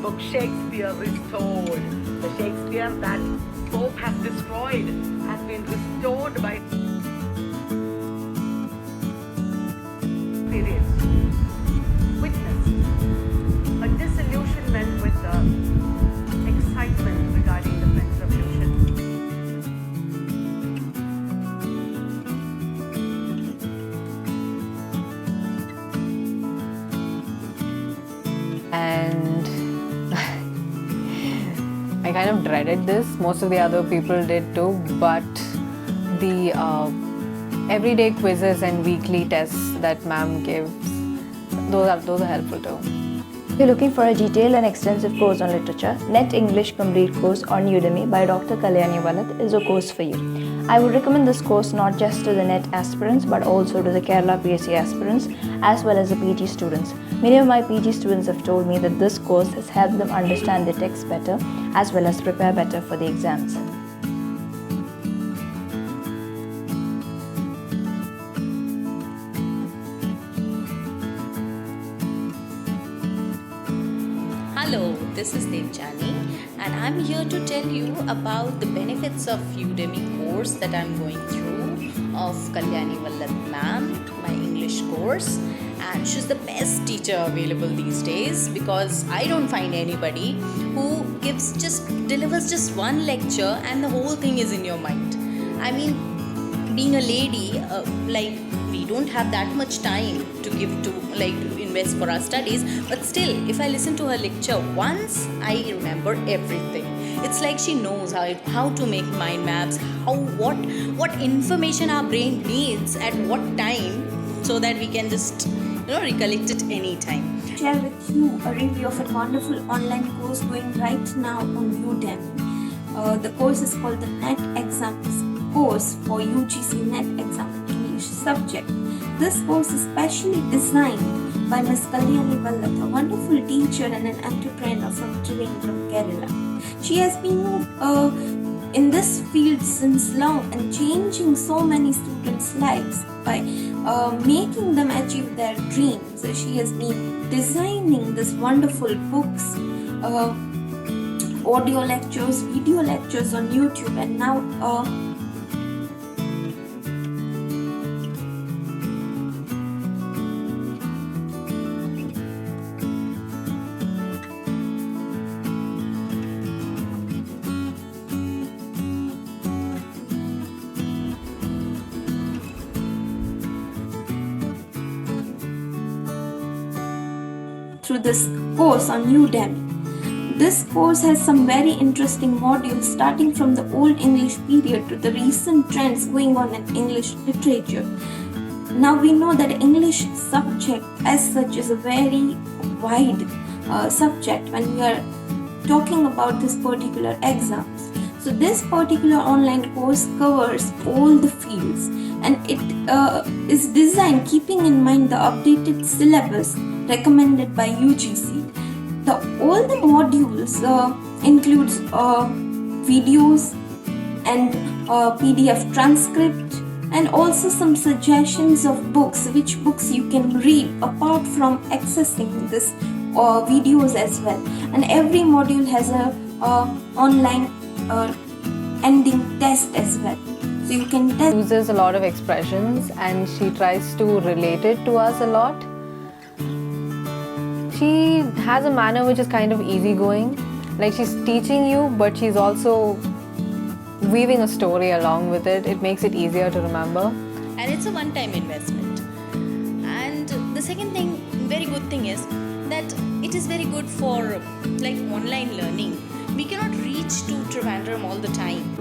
book Shakespeare Restored. The Shakespeare that Pope has destroyed has been restored by experience. Witnessed a disillusionment with the excitement regarding the French Revolution. And I kind of dreaded this. Most of the other people did too, but the everyday quizzes and weekly tests that ma'am gives, those are helpful too. If you're looking for a detailed and extensive course on literature, NET English Complete Course on Udemy by Dr. Kalyani Vallath is a course for you. I would recommend this course not just to the NET aspirants but also to the Kerala PSC aspirants as well as the PG students. Many of my PG students have told me that this course has helped them understand the text better as well as prepare better for the exams. Hello, this is Devjani and I'm here to tell you about the benefits of Udemy course that I'm going through of Kalyani Vallath ma'am, my English course, and she's the best teacher available these days because I don't find anybody who delivers just one lecture and the whole thing is in your mind. I mean, being a lady, we don't have that much time to give to invest for our studies, but still if I listen to her lecture once, I remember everything. It's like she knows how to make mind maps, what information our brain needs at what time, so that we can just recollect it anytime. Share with you a review of a wonderful online course going right now on Udemy. The course is called the NET Exams course for UGC NET exam English subject. This course is specially designed by Ms. Kalyani Vallath, a wonderful teacher and an entrepreneur from Trivandrum, Kerala. She has been in this field since long and changing so many students' lives by making them achieve their dreams. She has been designing these wonderful books, audio lectures, video lectures on YouTube, and now through this course on Udemy. This course has some very interesting modules starting from the Old English period to the recent trends going on in English literature. Now we know that English subject as such is a very wide subject when we are talking about this particular exams. So this particular online course covers all the fields and it is designed keeping in mind the updated syllabus recommended by UGC. All the modules includes videos and PDF transcript and also some suggestions of books, which books you can read apart from accessing this videos as well. And every module has a online ending test as well. So you can test. She uses a lot of expressions and she tries to relate it to us a lot. She has a manner which is kind of easygoing, like she's teaching you but she's also weaving a story along with it. It makes it easier to remember. And it's a one-time investment. And the second thing, very good thing is that it is very good for online learning. We cannot reach to Trivandrum all the time.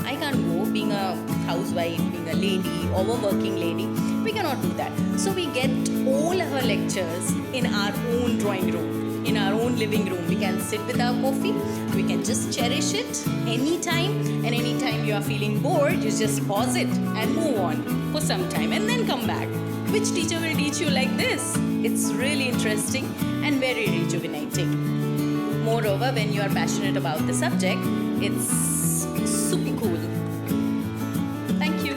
I can't go, being a housewife, being a lady, overworking lady, we cannot do that. So we get all our lectures in our own drawing room, in our own living room. We can sit with our coffee, we can just cherish it anytime, and anytime you are feeling bored, you just pause it and move on for some time and then come back. Which teacher will teach you like this? It's really interesting and very rejuvenating. Moreover, when you are passionate about the subject, it's super cool. Thank you.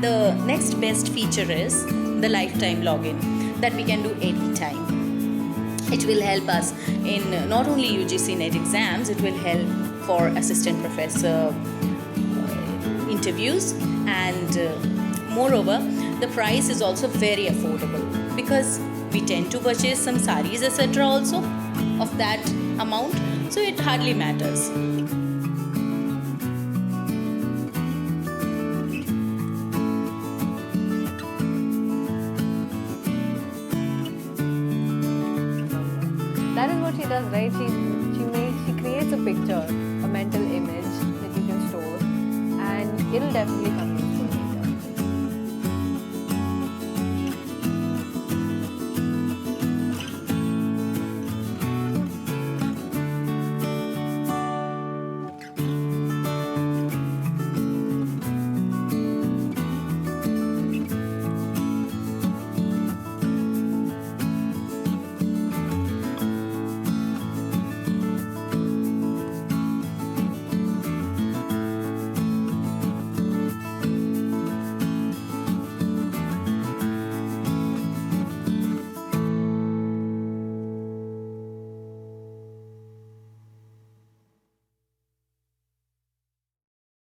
And the next best feature is the lifetime login that we can do anytime. It will help us in not only UGC NET exams, it will help for assistant professor interviews, and moreover, the price is also very affordable because we tend to purchase some saris etc. also of that amount, so it hardly matters. That is what she does, right? She creates a picture, a mental image that you can store, and it'll definitely come